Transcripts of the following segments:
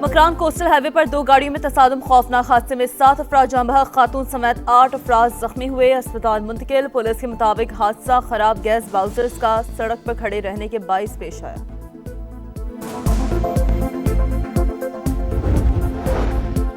Makran coastal highway पर 2 गाड़ियों में तसादुम, खौफनाक हादसे में 7 अफराद जाँ बहक, खातून समेत 8 अफराद जख्मी हुए, अस्पताल मुंतकिल। पुलिस के मुताबिक हादसा खराब गैस बाउजर्स का सड़क पर खड़े रहने के बाइस पेश आया।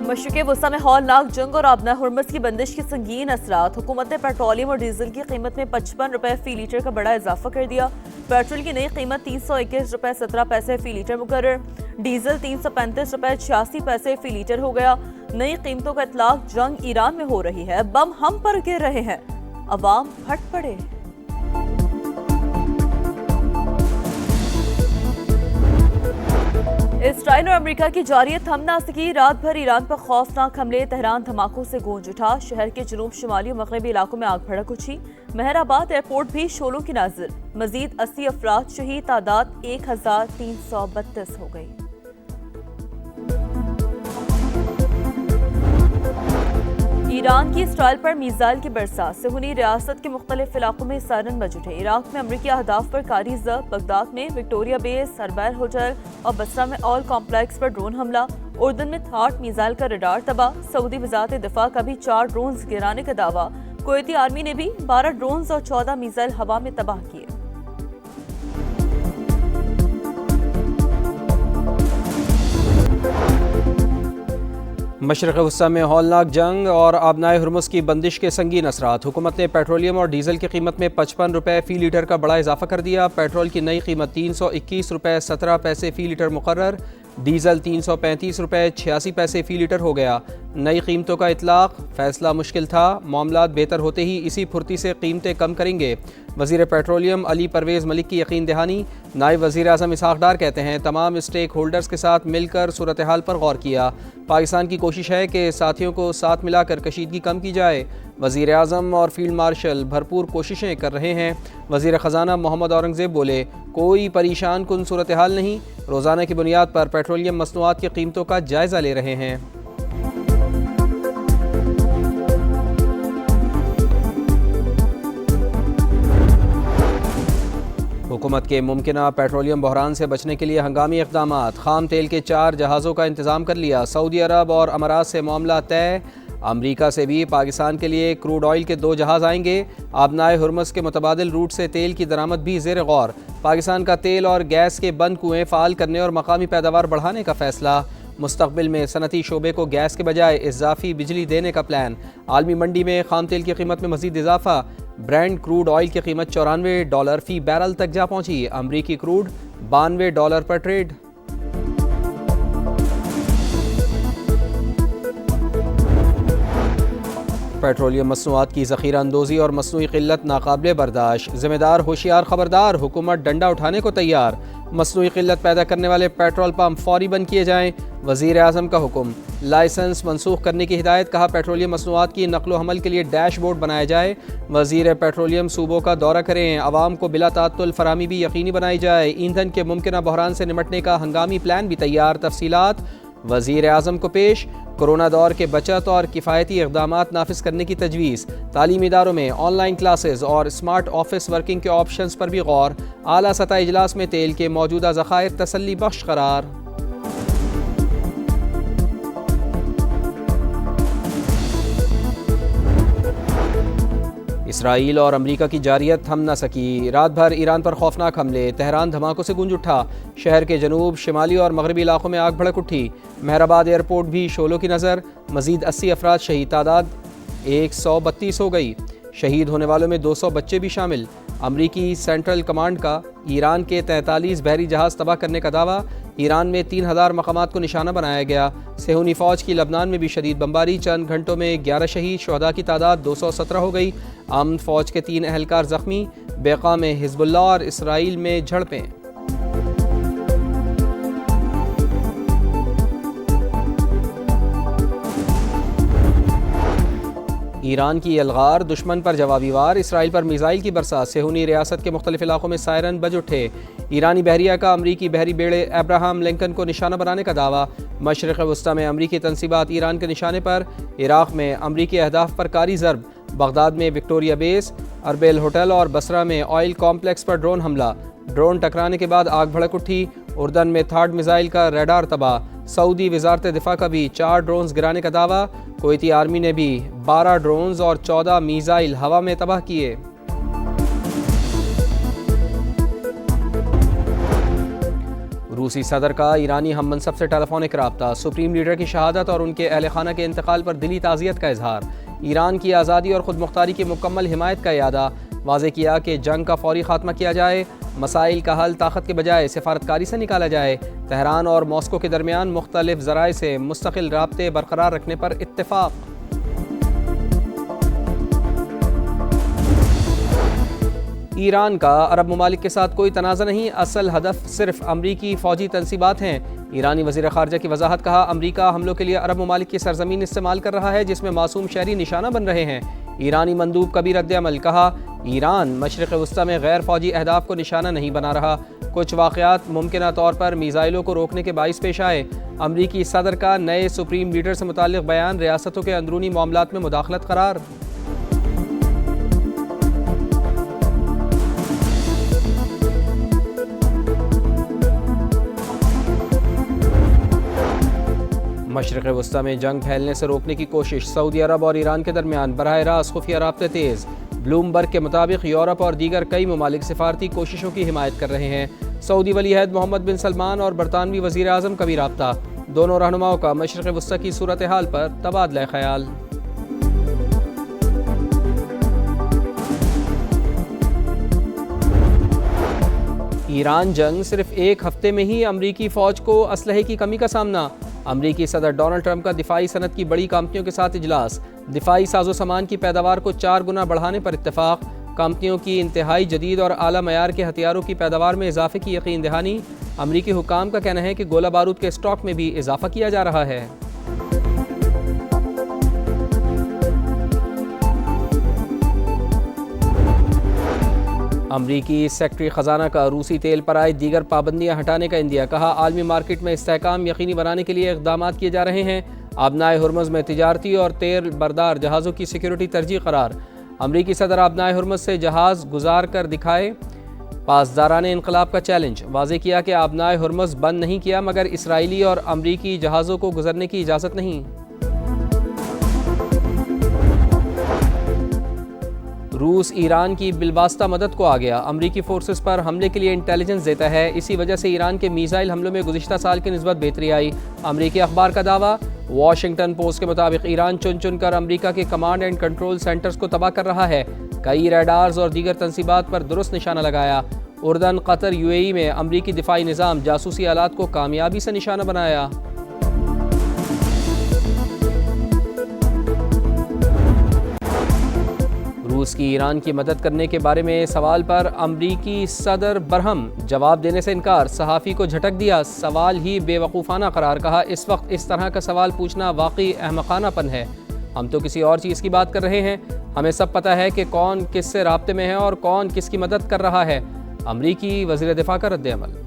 मशरिक़ वस्ता में हौलनाक जंग और आबना हुर्मुज़ की बंदिश के संगीन असरात। हुकूमत ने पेट्रोलियम और डीजल की कीमत में 55 रुपए फी लीटर का बड़ा इजाफा कर दिया। पेट्रोल की नई कीमत 321 रुपए 17 पैसे फी लीटर मुकर्रर, डीजल 335 रुपए 86 पैसे फी लीटर हो गया। नई कीमतों का इतलाक जंग ईरान में हो रही है, बम हम पर गिर रहे हैं, अवाम फट पड़े। इसराइल और अमेरिका की जारी थम ना सकी। रात भर ईरान पर खौफनाक हमले, तेहरान धमाकों से गूंज उठा। शहर के जनूब शुमाली और मगरबी इलाकों में आग भड़क उठी। मेहराबाद एयरपोर्ट भी शोलों की नाज़िर। मजीद 80 अफराद शहीद, तादाद 1332 हो गई। ईरान की इसराइल पर मीज़ाइल की बरसात से हुई रियासत के मुख्तलिफ इलाकों में सायरन बज उठे। इराक में अमरीकी अहदाफ पर कारी ज़ब्त, बगदाद में विक्टोरिया बेस, हरबैल होटल और बसरा में ऑयल कॉम्प्लेक्स पर ड्रोन हमला। उर्दन में थाट मीज़ाइल का रडार तबाह। सऊदी वज़ारत दिफा का भी 4 ड्रोन्स गिराने का दावा। कुवैती आर्मी ने भी 12 ड्रोन्स और 14 मीज़ाइल हवा में तबाह किए। मशरिक़ वस्ता में हौलनाक जंग और आबनाए हुर्मुज़ की बंदिश के संगीन असरात। हुकूमत ने पेट्रोलियम और डीजल की कीमत में 55 रुपए फ़ी लीटर का बड़ा इजाफा कर दिया। पेट्रोल की नई कीमत 321 रुपए 17 पैसे फ़ी लीटर मुकर्रर, डीजल 335 रुपए 86 पैसे फ़ी लीटर हो गया। नई कीमतों का इतलाक, फैसला मुश्किल था, मामलात बेहतर होते ही इसी फुर्ती से कीमतें कम करेंगे। वज़ीर पेट्रोलियम अली परवेज़ मलिक की यकीन दहानी। नायब वज़ीर आज़म इसहाक़ डार कहते हैं, तमाम स्टेक होल्डर्स के साथ मिलकर सूरत हाल पर गौर किया। पाकिस्तान की कोशिश है कि साथियों को साथ मिलाकर कशीदगी कम की जाए। वज़ीर आज़म और फील्ड मार्शल भरपूर कोशिशें कर रहे हैं। वज़ीर ख़जाना मोहम्मद औरंगज़ेब बोले, कोई परेशान कुन सूरत हाल नहीं, रोज़ाना की बुनियाद पर पेट्रोलियम मसनूआत की कीमतों का जायज़ा ले रहे हैं। हुकूमत के मुमकिना पेट्रोलियम बहरान से बचने के लिए हंगामी इक़दामात। खाम तेल के 4 जहाज़ों का इंतज़ाम कर लिया। सऊदी अरब और अमारात से मामला तय। अमरीका से भी पाकिस्तान के लिए क्रूड ऑयल के 2 जहाज़ आएंगे। आबनाए हुर्मुज़ के मुतबादिल रूट से तेल की दरामद भी ज़ेर गौर। पाकिस्तान का तेल और गैस के बंद कुएँ फ़ाल करने और मकामी पैदावार बढ़ाने का फ़ैसला। मुस्तक़बिल में सनती शोबे को गैस के बजाय इज़ाफ़ी बिजली देने का प्लान। आलमी मंडी में खाम तेल की कीमत में मज़ीद इजाफा। ब्रेंट क्रूड ऑयल की कीमत $94 फ़ी बैरल तक जा पहुंची। अमरीकी क्रूड $92 पर ट्रेड। पेट्रोलियम मसनूआत की ज़ख़ीरा अंदोज़ी और मसनूई क़िल्लत नाक़ाबिले बर्दाश्त। ज़िम्मेदार होशियार ख़बरदार, हुकूमत डंडा उठाने को तैयार। मसनूई क़िल्लत पैदा करने वाले पेट्रोल पंप फ़ौरी बंद किए जाएँ। वज़ीर आज़म का हुक्म। लाइसेंस मनसूख करने की हिदायत। कहा, पेट्रोलियम मसनूआत की नक़्लो हमल के लिए डैशबोर्ड बनाया जाए। वज़ीर पेट्रोलियम सूबों का दौरा करें। आवाम को बिला ताअत्तुल फराहमी भी यकीनी बनाई जाए। ईंधन के मुमकिना बहरान से निमटने का हंगामी प्लान भी तैयार। तफसीलात वज़ीर आज़म को पेश। कोरोना दौर के बचत और किफ़ायती इक़दामात नाफिज करने की तजवीज़। तालीमी इदारों में ऑनलाइन क्लासेज और स्मार्ट ऑफिस वर्किंग के ऑप्शंस पर भी गौर। आला सतह इजलास में तेल के मौजूदा ज़खायर तसल्ली बख्श करार। इसराइल और अमरीका की जारियत थम न सकी। रात भर ईरान पर खौफनाक हमले, तेहरान धमाकों से गूंज उठा। शहर के जनूब, शिमाली और मगरबी इलाकों में आग भड़क उठी। मेहराबाद एयरपोर्ट भी शोलों की नज़र। मजीद 80 अफराद शहीद, तादाद 132 हो गई। शहीद होने वालों में 200 बच्चे भी शामिल। अमरीकी सेंट्रल कमांड का ईरान के 43 बहरी जहाज़ तबाह करने का दावा। ईरान में 3000 मकामात को निशाना बनाया गया। सेहूनी फ़ौज की लबनान में भी शदीद बमबारी। चंद घंटों में 11 शहीद, शुहदा की तादाद 217 हो गई। आमन फ़ौज के 3 अहलकार ज़ख्मी। बेका में हिज़्बुल्लाह और इसराइल में झड़पें। ईरान की अलगार, दुश्मन पर जवाबी वार। इसराइल पर मिसाइल की बरसात। सेहूनी रियासत के मुख्तलिफ इलाकों में सायरन बज उठे। ईरानी बहरिया का अमरीकी बहरी बेड़े अब्राहम लिंकन को निशाना बनाने का दावा। मशरिक़ वस्ता में अमरीकी तनसीबात ईरान के निशाने पर। इराक़ में अमरीकी अहदाफ पर कारी ज़रब। बगदाद में विक्टोरिया बेस, अरबेल होटल और बसरा में ऑयल कॉम्प्लेक्स पर ड्रोन हमला। ड्रोन टकराने के बाद आग भड़क उठी। उर्दन में थाड मिसाइल का रडार तबाह। سعودی وزارت دفاع کا بھی 4 ڈرونز گرانے کا دعویٰ، کویتی آرمی نے بھی 12 ڈرونز اور 14 میزائل ہوا میں تباہ کیے۔ روسی صدر کا ایرانی ہم منصب سے ٹیلی فونک رابطہ، سپریم لیڈر کی شہادت اور ان کے اہل خانہ کے انتقال پر دلی تعزیت کا اظہار، ایران کی آزادی اور خود مختاری کی مکمل حمایت کا اعادہ، واضح کیا کہ جنگ کا فوری خاتمہ کیا جائے، مسائل کا حل طاقت کے بجائے سفارتکاری سے نکالا جائے، تہران اور ماسکو کے درمیان مختلف ذرائع سے مستقل رابطے برقرار رکھنے پر اتفاق۔ ایران کا عرب ممالک کے ساتھ کوئی تنازع نہیں، اصل ہدف صرف امریکی فوجی تنصیبات ہیں۔ ایرانی وزیر خارجہ کی وضاحت، کہا امریکہ حملوں کے لیے عرب ممالک کی سرزمین استعمال کر رہا ہے جس میں معصوم شہری نشانہ بن رہے ہیں۔ ایرانی مندوب کا بھی رد عمل، کہا ایران مشرق وسطی میں غیر فوجی اہداف کو نشانہ نہیں بنا رہا، کچھ واقعات ممکنہ طور پر میزائلوں کو روکنے کے باعث پیش آئے۔ امریکی صدر کا نئے سپریم لیڈر سے متعلق بیان ریاستوں کے اندرونی معاملات میں مداخلت قرار۔ مشرق وسطی میں جنگ پھیلنے سے روکنے کی کوشش، سعودی عرب اور ایران کے درمیان براہ راست خفیہ رابطے تیز۔ بلومبرگ کے مطابق یورپ اور دیگر کئی ممالک سفارتی کوششوں کی حمایت کر رہے ہیں۔ سعودی ولی عہد محمد بن سلمان اور برطانوی وزیر اعظم کا بھی رابطہ، دونوں رہنماؤں کا مشرق وسطی کی صورتحال پر تبادلہ خیال۔ ایران جنگ، صرف ایک ہفتے میں ہی امریکی فوج کو اسلحے کی کمی کا سامنا، امریکی صدر ڈونلڈ ٹرمپ کا دفاعی صنعت کی بڑی کمپنیوں کے ساتھ اجلاس، دفاعی ساز و سامان کی پیداوار کو 4 گنا بڑھانے پر اتفاق، کمپنیوں کی انتہائی جدید اور اعلیٰ معیار کے ہتھیاروں کی پیداوار میں اضافے کی یقین دہانی، امریکی حکام کا کہنا ہے کہ گولہ بارود کے اسٹاک میں بھی اضافہ کیا جا رہا ہے۔ امریکی سیکرٹری خزانہ کا روسی تیل پر عائد دیگر پابندیاں ہٹانے کا عندیہ، کہا عالمی مارکیٹ میں استحکام یقینی بنانے کے لیے اقدامات کیے جا رہے ہیں، آبنائے ہرمز میں تجارتی اور تیل بردار جہازوں کی سیکیورٹی ترجیح قرار، امریکی صدر آبنائے ہرمز سے جہاز گزار کر دکھائے، پاسداران انقلاب کا چیلنج، واضح کیا کہ آبنائے ہرمز بند نہیں کیا مگر اسرائیلی اور امریکی جہازوں کو گزرنے کی اجازت نہیں۔ روس ایران کی بالواسطہ مدد کو آ گیا، امریکی فورسز پر حملے کے لیے انٹیلیجنس دیتا ہے، اسی وجہ سے ایران کے میزائل حملوں میں گزشتہ سال کی نسبت بہتری آئی، امریکی اخبار کا دعویٰ۔ واشنگٹن پوسٹ کے مطابق ایران چن چن کر امریکہ کے کمانڈ اینڈ کنٹرول سینٹرز کو تباہ کر رہا ہے، کئی ریڈارز اور دیگر تنصیبات پر درست نشانہ لگایا، اردن، قطر، UAE میں امریکی دفاعی نظام جاسوسی آلات کو کامیابی سے نشانہ بنایا۔ روس کی ایران کی مدد کرنے کے بارے میں سوال پر امریکی صدر برہم، جواب دینے سے انکار، صحافی کو جھٹک دیا، سوال ہی بے وقوفانہ قرار، کہا اس وقت اس طرح کا سوال پوچھنا واقعی احمقانہ پن ہے، ہم تو کسی اور چیز کی بات کر رہے ہیں، ہمیں سب پتہ ہے کہ کون کس سے رابطے میں ہے اور کون کس کی مدد کر رہا ہے، امریکی وزیر دفاع کا رد عمل۔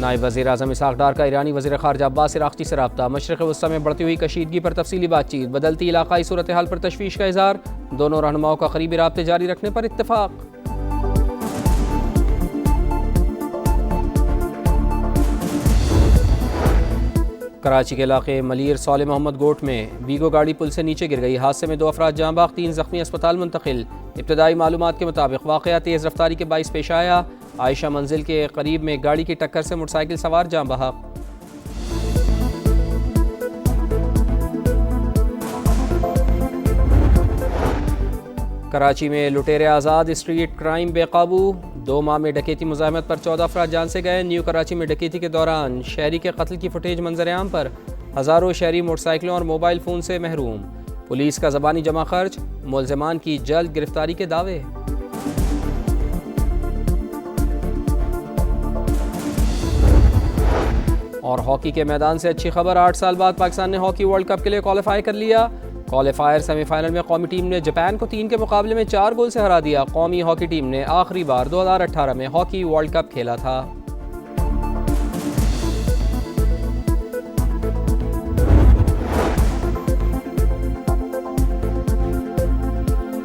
نائب وزیر اعظم اسحاق ڈار کا ایرانی وزیر خارجہ عباس عراقچی سے رابطہ، مشرق وسطی میں بڑھتی ہوئی کشیدگی پر تفصیلی بات چیت، بدلتی علاقائی صورتحال پر تشویش کا اظہار، دونوں رہنماؤں کا قریبی رابطے جاری رکھنے پر اتفاق۔ کراچی کے علاقے ملیر صالح محمد گوٹ میں ویگو گاڑی پل سے نیچے گر گئی، حادثے میں 2 افراد جاں بحق، 3 زخمی اسپتال منتقل، ابتدائی معلومات کے مطابق واقعہ تیز رفتاری کے باعث پیش آیا، عائشہ منزل کے قریب میں گاڑی کی ٹکر سے موٹر سائیکل سوار جاں بحق۔ کراچی میں لٹیرے آزاد، اسٹریٹ کرائم بے قابو، 2 ماہ میں ڈکیتی مزاحمت پر 14 افراد جان سے گئے، نیو کراچی میں ڈکیتی کے دوران شہری کے قتل کی فوٹیج منظر عام پر، ہزاروں شہری موٹر سائیکلوں اور موبائل فون سے محروم، پولیس کا زبانی جمع خرچ، ملزمان کی جلد گرفتاری کے دعوے۔ اور ہاکی کے میدان سے اچھی خبر، 8 سال بعد پاکستان نے ہاکی ورلڈ کپ کے لیے کوالیفائی کر لیا، کوالیفائر سیمی فائنل میں قومی ٹیم نے جاپان کو 3 کے مقابلے میں 4 گول سے ہرا دیا، قومی ہاکی ٹیم نے آخری بار 2018 میں ہاکی ورلڈ کپ کھیلا تھا۔